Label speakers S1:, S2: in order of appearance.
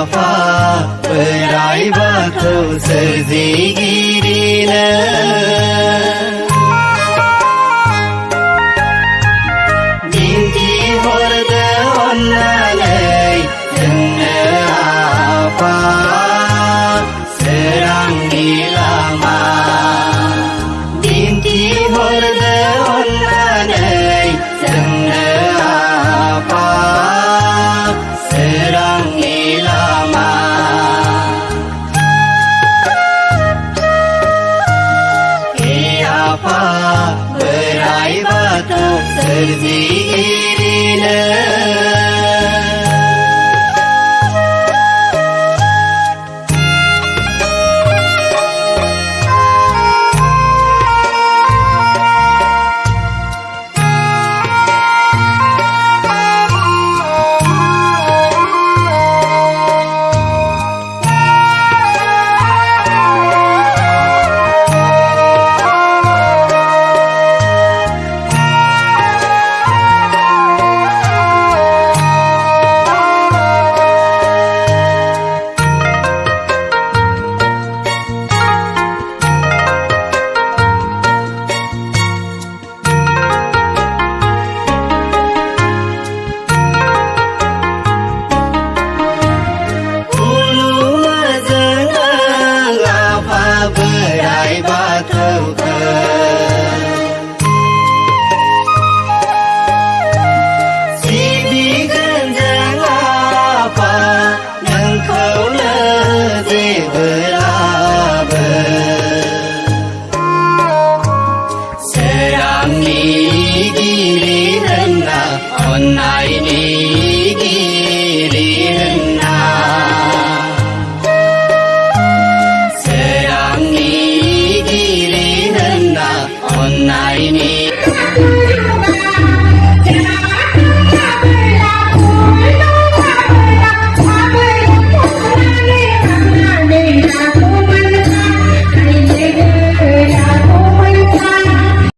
S1: आफा बोराइ बाथौ सोरजिगिरिनो दिन्थिहरदो अन्नानै जोंनो आफा सोरांनि लामा दिन्थिहरदो अन्नानै जोंनो आफा सोरांनि लामा हे आफा बोराइ बाथौ सोरजिगिरिनो बोराइ बाथौखौ सिबिगोन जों आफा नोंखौनो जेब्लाबो सोरांनि गिरि होनना अन्नायनि